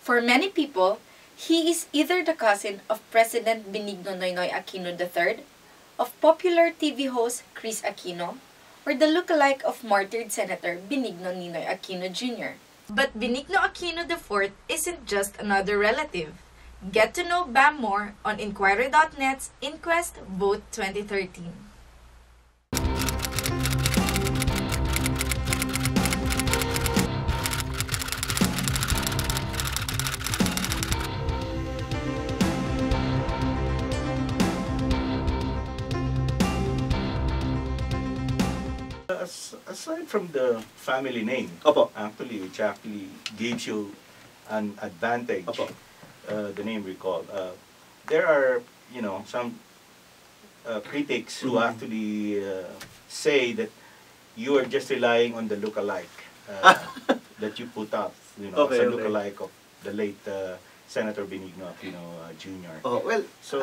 For many people, he is either the cousin of President Benigno Aquino III, of popular TV host Chris Aquino, or the lookalike of martyred Senator Benigno Aquino Jr. But Benigno Aquino IV isn't just another relative. Get to know Bam more on INQUIRER.net's Inquest Vote 2013. Aside from the family name, Opo. which actually gives you an advantage, Opo. The name recall, there are, some critics who actually say that you are just relying on the lookalike that you put up, Okay, as a lookalike of the late Senator Benigno Aquino Jr. Oh, well, So,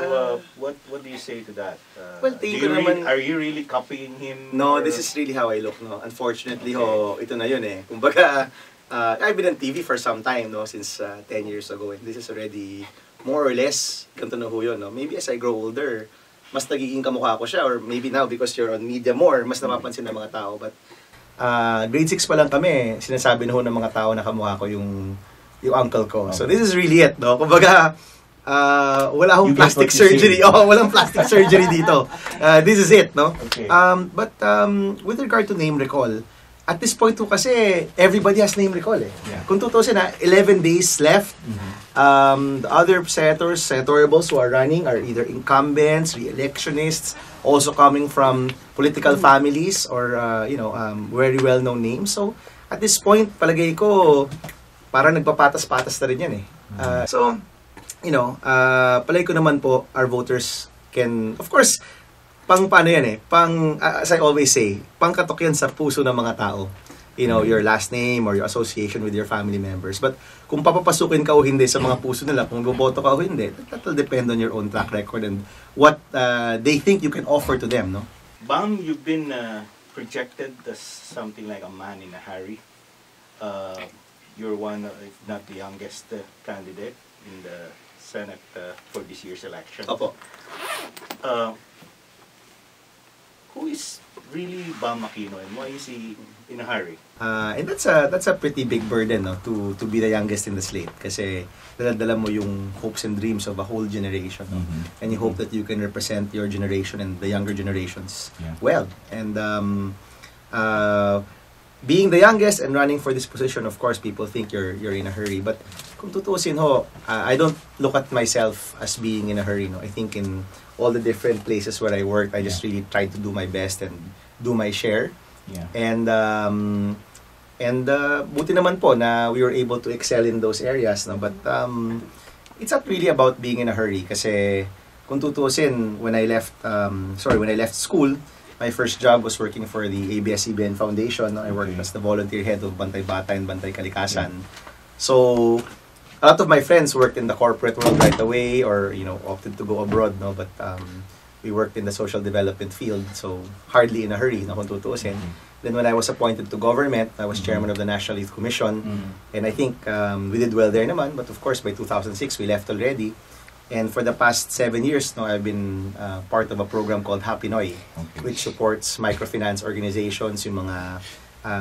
what do you say to that? well, Are you really copying him? No, or? this is really how I look, no. Unfortunately, ito na yun eh. Kumbaga, I've been on TV for some time, no, since 10 years ago, and this is already more or less ganito na ho yun, no. Maybe as I grow older, mas nagiging kamukha ko siya, or maybe now because you're on media more, mas napapansin ng mga tao. But grade 6 pa lang kami, sinasabi na ho ng mga tao na kamukha ko yung uncle ko. So this is really it, no? Kumbaga, wala akong plastic surgery. Walang plastic surgery dito. This is it, no? Okay. But with regard to name recall, at this point to kasi everybody has name recall eh. Yeah. Kung tutusin 11 days left. The other senatorials who are running are either incumbents, re-electionists, also coming from political families or very well-known names. So at this point, palagay ko parang nagpapatas-patas na rin yan eh. Palagay ko naman po, our voters can, of course, paano yan eh, as I always say, pangkatok yan sa puso ng mga tao. Your last name or your association with your family members. But kung papapasukin ka o hindi sa mga puso nila, kung boboto ka o hindi, that will depend on your own track record and what they think you can offer to them, no? Bam, you've been projected as something like a man in a hurry. You're one, if not the youngest candidate in the Senate for this year's election. Opo. Who is really Bam Aquino and why is he in a hurry? And that's a pretty big burden, no, to be the youngest in the slate kasi dala-dala mo yung hopes and dreams of a whole generation, no? And you hope that you can represent your generation and the younger generations well. And being the youngest and running for this position, of course, people think you're in a hurry. But kung tutusin ho, I don't look at myself as being in a hurry. No, I think in all the different places where I work, I just really try to do my best and do my share. Yeah. And buti naman po na we were able to excel in those areas. No, but it's not really about being in a hurry. Kasi kung tutusin, when I left school. My first job was working for the ABS-CBN Foundation. I worked as the volunteer head of Bantay Bata and Bantay Kalikasan. So, a lot of my friends worked in the corporate world right away or, opted to go abroad. No? But we worked in the social development field, so hardly in a hurry, no, kung tutuusin. Then when I was appointed to government, I was chairman of the National Youth Commission. And I think we did well there naman. But of course, by 2006, we left already. And for the past 7 years, I've been part of a program called PNoy, which supports microfinance organizations, yung mga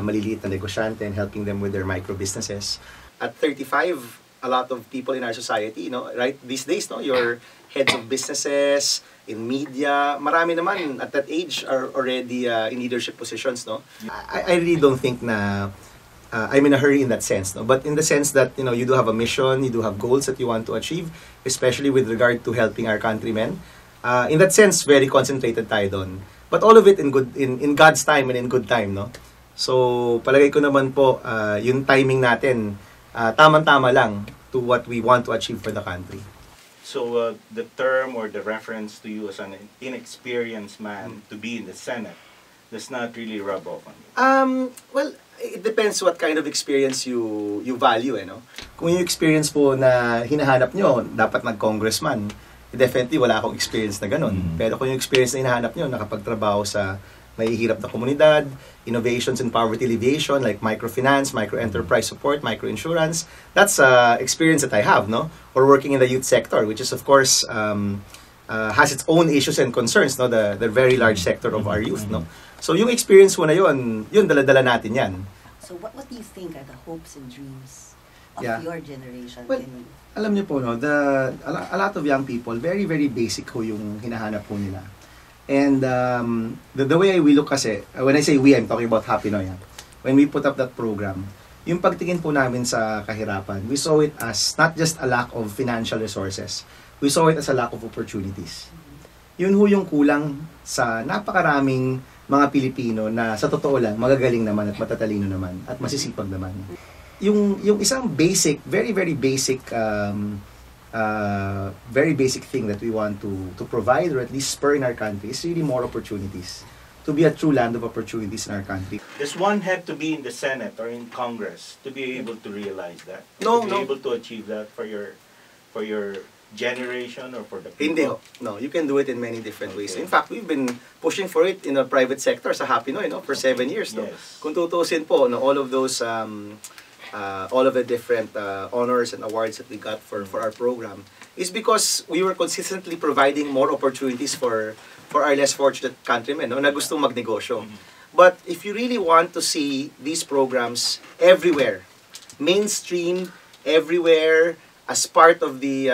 maliliit na negosyante, and helping them with their micro businesses. At 35, a lot of people in our society, right these days, you're heads of businesses, in media, marami naman at that age are already in leadership positions. I really don't think na I'm in a hurry in that sense, but in the sense that you do have a mission, you do have goals that you want to achieve, especially with regard to helping our countrymen. In that sense, very concentrated tayo doon. But all of it in God's time and in good time, no. So palagay ko naman po yung timing natin tama-tama lang to what we want to achieve for the country. So the term or the reference to you as an inexperienced man to be in the Senate does not really rub off on you. Well, it depends what kind of experience you value, no? Kung yung experience po na hinahanap nyo, dapat nag-congressman, definitely wala akong experience na ganun. Pero kung yung experience na hinahanap nyo, nakapagtrabaho sa mahihirap na komunidad, innovations in poverty alleviation like microfinance, micro-enterprise support, microinsurance. That's experience that I have, no? Or working in the youth sector, which is of course has its own issues and concerns, no? The very large sector of our youth, no? So yung experience mo na yun dala-dala natin yan. So what do you think are the hopes and dreams of Yeah. your generation? Well, alam niyo po, no, a lot of young people, very, very basic ho yung hinahanap po nila. And the way we look kasi, when I say we, I'm talking about PNoy. When we put up that program, yung pagtingin po namin sa kahirapan, we saw it as not just a lack of financial resources, we saw it as a lack of opportunities. Yun ho yung kulang sa napakaraming mga Pilipino na sa totoo lang, magagaling naman at matatalino naman at masisipag naman. Yung isang basic, very basic thing that we want to provide or at least spur in our country is really more opportunities. To be a true land of opportunities in our country. Does one have to be in the Senate or in Congress to be able to realize that? No, to be no. able to achieve that for your generation or for the people? Hindi ho. No, you can do it in many different ways. In fact, we've been pushing for it in the private sector sa PNoy, no, for 7 years, no. Yes. Kung tutuusin po, no, all of those all of the different honors and awards that we got for our program is because we were consistently providing more opportunities for our less fortunate countrymen, no, na gustong magnegosyo. But if you really want to see these programs everywhere, mainstream, everywhere, as part of the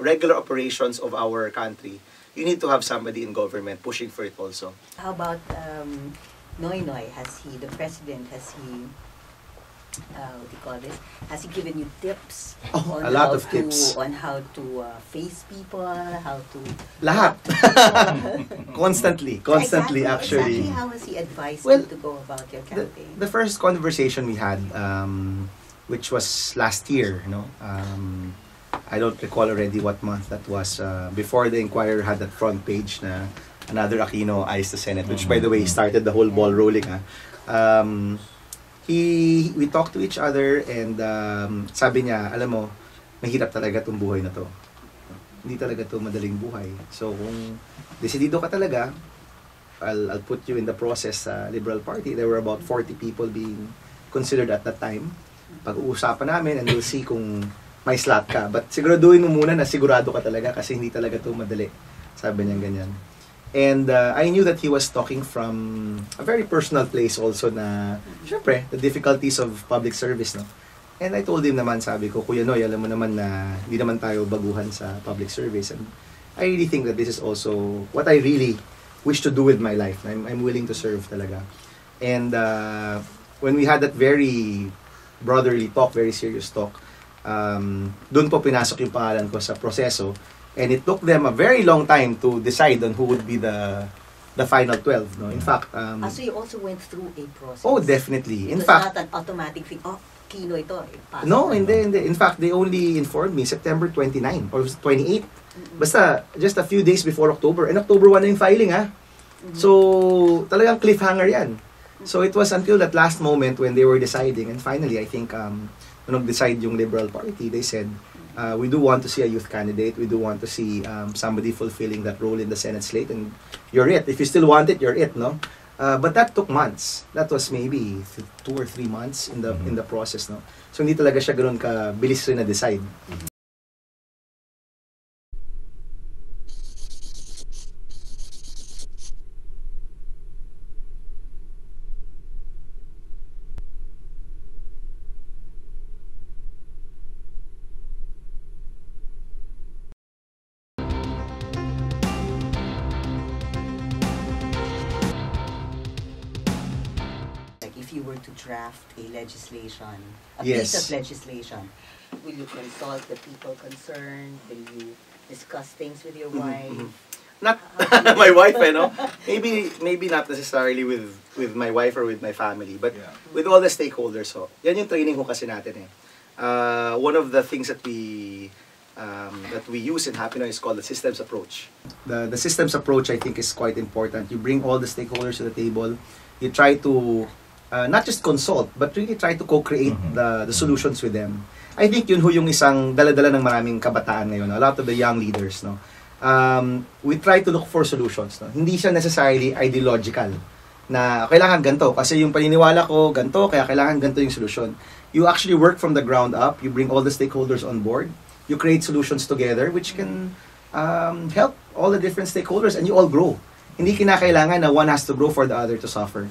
regular operations of our country, you need to have somebody in government pushing for it also. How about Noy? The president, what do you call this? Has he given you tips on a lot how of tips. on how to face people, how to Lahat. Constantly, actually. Exactly how has he advised Well, you to go about your campaign? The first conversation we had, which was last year, no? I don't recall already what month that was. Before the Inquirer had that front page na another Aquino eyes the Senate, which by the way started the whole ball rolling. We talked to each other and sabi niya, alam mo, mahirap talaga itong buhay na to. Hindi talaga to madaling buhay. So kung desidido ka talaga, I'll put you in the process sa Liberal Party. There were about 40 people being considered at that time. Pag-uusapan namin and we'll see kung may slot ka. But siguraduhin mo muna na sigurado ka talaga kasi hindi talaga to madali. Sabi niya ganyan. And I knew that he was talking from a very personal place also na, syempre, the difficulties of public service, no? And I told him naman, sabi ko, Kuya Noy, alam mo naman na hindi naman tayo baguhan sa public service. And I really think that this is also what I really wish to do with my life. I'm willing to serve talaga. And when we had that very brotherly talk, very serious talk, doon po pinasok yung pangalan ko sa proseso. And it took them a very long time to decide on who would be the final 12. No, in fact, So you also went through a process. oh, definitely. It In was fact, not an automatic thing. Oh, Kino ito. Pasok no, na. hindi. In fact, they only informed me September 29 or 28. Basta just a few days before October. And October 1 na yung filing, ha. So talagang cliffhanger yan. So it was until that last moment when they were deciding, and finally, I think, when nag-decide yung Liberal Party, they said, we do want to see a youth candidate. We do want to see somebody fulfilling that role in the Senate slate. And you're it. If you still want it, you're it, no? But that took months. That was maybe 2 or 3 months in the process, no? So hindi talaga siya ganoon kabilis rin na decide. If you were to draft a legislation, a Yes. piece of legislation, will you consult the people concerned? Will you discuss things with your wife? Not my wife, no? Maybe not necessarily with my wife or with my family, but Yeah. with all the stakeholders. So, yan yung training ko kasi natin eh. One of the things that we use in PNoy is called the systems approach. The systems approach, I think, is quite important. You bring all the stakeholders to the table. You try to not just consult, but really try to co-create the solutions with them. I think yun ho yung isang dala-dala ng maraming kabataan ngayon. A lot of the young leaders, no? We try to look for solutions, no? Hindi siya necessarily ideological. na kailangan ganito. Kasi yung paniniwala ko, ganito, kaya kailangan ganito yung solusyon. You actually work from the ground up. You bring all the stakeholders on board. You create solutions together which can help all the different stakeholders and you all grow. Hindi kinakailangan na one has to grow for the other to suffer.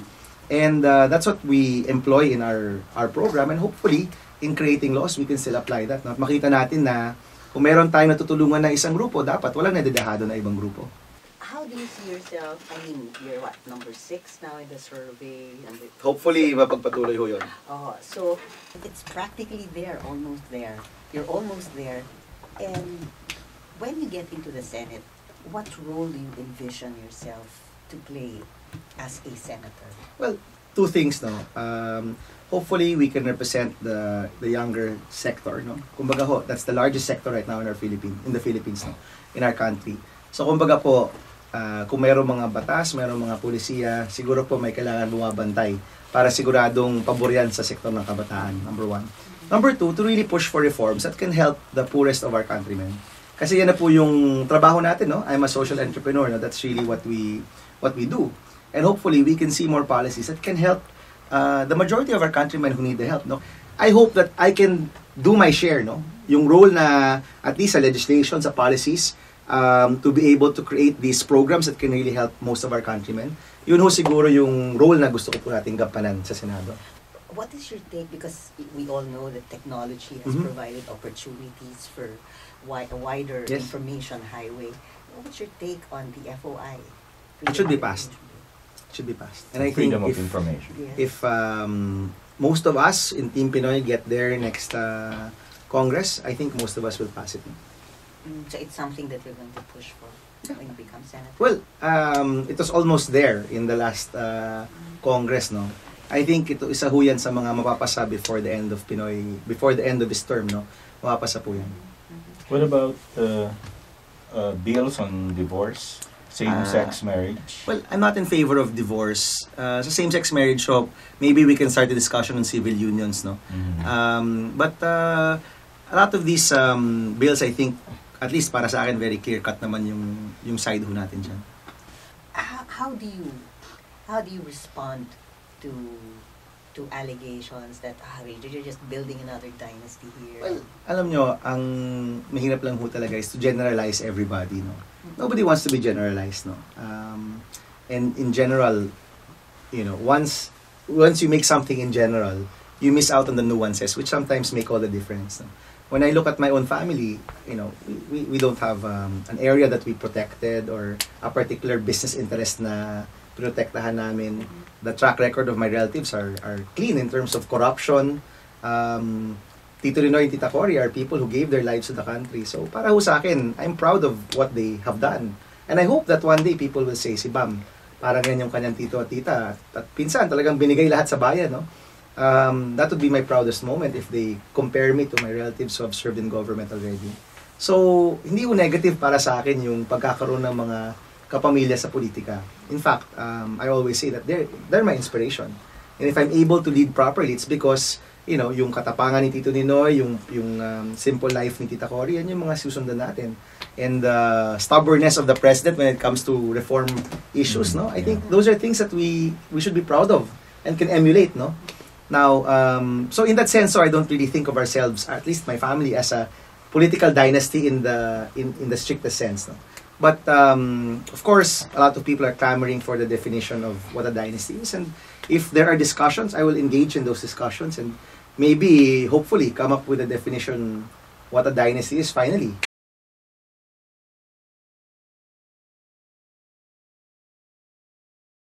And that's what we employ in our program. And hopefully, in creating laws, we can still apply that. No? At makita natin na kung meron tayong natutulungan ng isang grupo, dapat walang nadedehado na ibang grupo. How do you see yourself? I mean, you're what, number 6 now in the survey? And Hopefully, mapagpatuloy ho yun. So, it's practically there, almost there. You're almost there. And when you get into the Senate, what role do you envision yourself to play as a senator? Well, two things, no. Hopefully, we can represent the younger sector, no. Kumbaga ho, that's the largest sector right now in the Philippines, no, in our country. So, kumbaga po, kung mayroong mga batas, mayroong mga pulisiya, siguro po may kailangan bumabantay para siguradong paboryan sa sektor ng kabataan, number 1. Number 2, to really push for reforms that can help the poorest of our countrymen. Kasi yan na po yung trabaho natin, no? I'm a social entrepreneur, no? That's really what we do. And hopefully, we can see more policies that can help the majority of our countrymen who need the help, no? I hope that I can do my share, no? Yung role na, at least sa legislation, sa policies, to be able to create these programs that can really help most of our countrymen. Yun ho siguro yung role na gusto ko po nating gampanan sa Senado. What is your take? Because we all know that technology has provided opportunities for a wider information highway. What's your take on the FOI? It should be passed. It should be passed. And I think freedom of information. If most of us in Team PNoy get there next Congress, I think most of us will pass it. So it's something that you're going to push for when you become senator? Well, it was almost there in the last Congress, no? I think ito isa ho yan sa mga mapapasa before the end of PNoy, before the end of his term, no? Mapapasa po yan. What about bills on divorce, same-sex marriage? Well, I'm not in favor of divorce. Sa same-sex marriage, so maybe we can start a discussion on civil unions, no? But a lot of these bills, I think, at least para sa akin, very clear-cut naman yung side ho natin dyan. How do you respond to allegations that you're just building another dynasty here? Well, alam nyo, ang mahirap lang ho talaga is to generalize everybody, no? Nobody wants to be generalized, no? And in general, you know, once you make something in general, you miss out on the nuances, which sometimes make all the difference, no? When I look at my own family, you know, we don't have an area that we protected or a particular business interest na protektahan namin. The track record of my relatives are clean in terms of corruption. Tito Rinoy and Tita Cory are people who gave their lives to the country. So para ho sa akin, I'm proud of what they have done. And I hope that one day people will say, si Bam, parang yan yung kanyang tito at tita. At pinsan, talagang binigay lahat sa bayan, no? That would be my proudest moment if they compare me to my relatives who have served in government already. So, hindi ko negative para sa akin yung pagkakaroon ng mga kapamilya sa politika. In fact, I always say that they're my inspiration. And if I'm able to lead properly, it's because, you know, yung katapangan ni Tito Ninoy, yung simple life ni Tita Cory, yan yung mga susundan natin. And the stubbornness of the president when it comes to reform issues, no? I think those are things that we should be proud of and can emulate, no? Now, so in that sense, so I don't really think of ourselves, at least my family, as a political dynasty in the strictest sense. No? But of course, a lot of people are clamoring for the definition of what a dynasty is, and if there are discussions, I will engage in those discussions and maybe, hopefully, come up with a definition what a dynasty is finally.